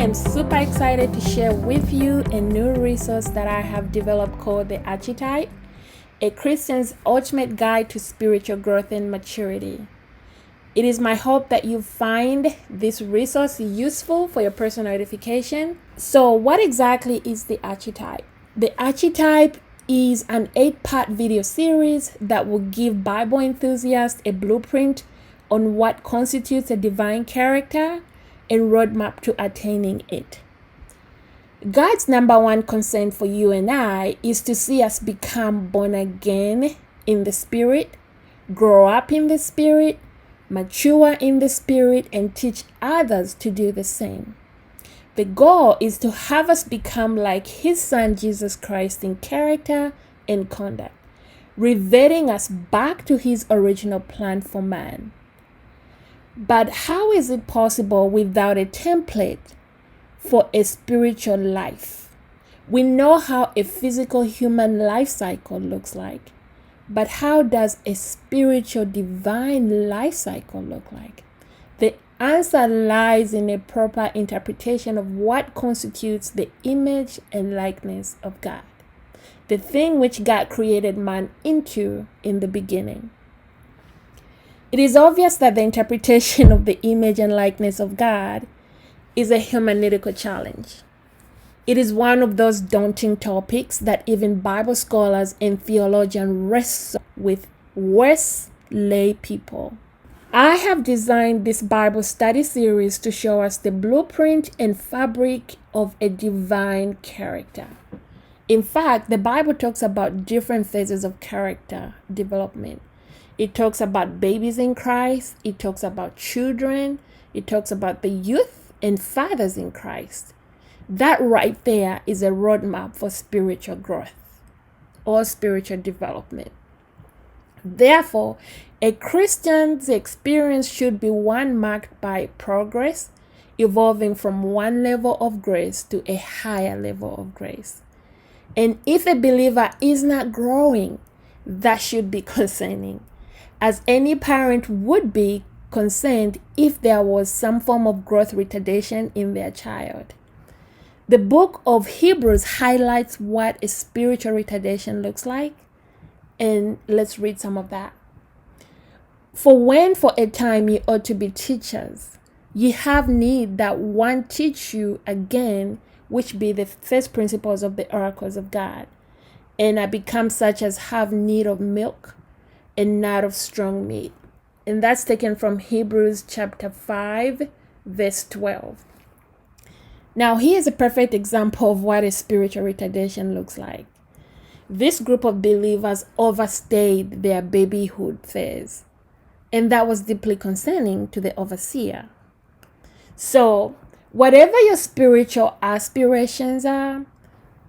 am super excited to share with you a new resource that I have developed called the Archetype, a Christian's ultimate guide to spiritual growth and maturity. It is my hope that you find this resource useful for your personal edification. So what exactly is the Archetype? The Archetype is an 8-part video series that will give Bible enthusiasts a blueprint on what constitutes a divine character and roadmap to attaining it. God's number one concern for you and I is to see us become born again in the Spirit, grow up in the Spirit, mature in the Spirit, and teach others to do the same. The goal is to have us become like His Son Jesus Christ in character and conduct, reverting us back to His original plan for man. But how is it possible without a template for a spiritual life? We know how a physical human life cycle looks like, but how does a spiritual divine life cycle look like? The answer lies in a proper interpretation of what constitutes the image and likeness of God, the thing which God created man into in the beginning. It is obvious that the interpretation of the image and likeness of God is a hermeneutical challenge. It is one of those daunting topics that even Bible scholars and theologians wrestle with worse lay people. I have designed this Bible study series to show us the blueprint and fabric of a divine character. In fact, the Bible talks about different phases of character development. It talks about babies in Christ. It talks about children. It talks about the youth and fathers in Christ. That right there is a roadmap for spiritual growth or spiritual development. Therefore, a Christian's experience should be one marked by progress, evolving from one level of grace to a higher level of grace. And if a believer is not growing, that should be concerning, as any parent would be concerned if there was some form of growth retardation in their child. The book of Hebrews highlights what a spiritual retardation looks like, and let's read some of that. For when for a time ye ought to be teachers, ye have need that one teach you again, which be the first principles of the oracles of God, and are become such as have need of milk and not of strong meat. And that's taken from Hebrews chapter 5, verse 12. Now, here's a perfect example of what a spiritual retardation looks like. This group of believers overstayed their babyhood phase, and that was deeply concerning to the overseer. So, whatever your spiritual aspirations are,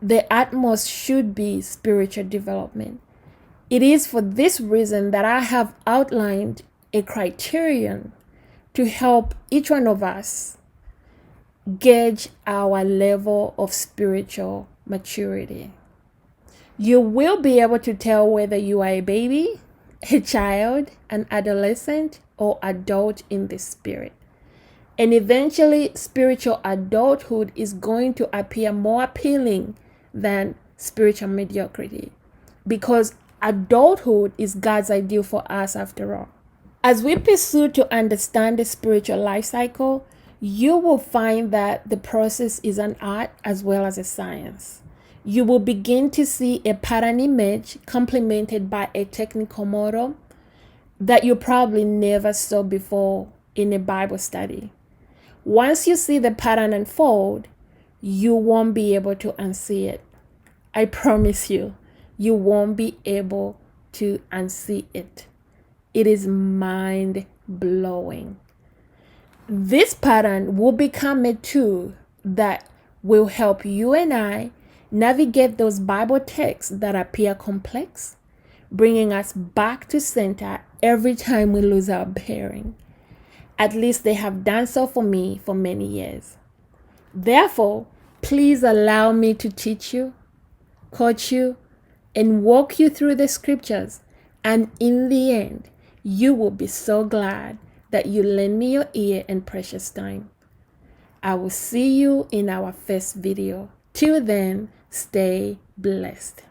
the utmost should be spiritual development. It is for this reason that I have outlined a criterion to help each one of us gauge our level of spiritual maturity. You will be able to tell whether you are a baby, a child, an adolescent, or adult in the spirit. And eventually, spiritual adulthood is going to appear more appealing than spiritual mediocrity, because adulthood is God's ideal for us after all. As we pursue to understand the spiritual life cycle, you will find that the process is an art as well as a science. You will begin to see a pattern image complemented by a technical model that you probably never saw before in a Bible study. Once you see the pattern unfold, you won't be able to unsee it. I promise you, you won't be able to unsee it. It is mind-blowing. This pattern will become a tool that will help you and I navigate those Bible texts that appear complex, bringing us back to center every time we lose our bearing. At least they have done so for me for many years. Therefore, please allow me to teach you, coach you, and walk you through the scriptures. And in the end, you will be so glad that you lend me your ear and precious time. I will see you in our first video. Till then, stay blessed.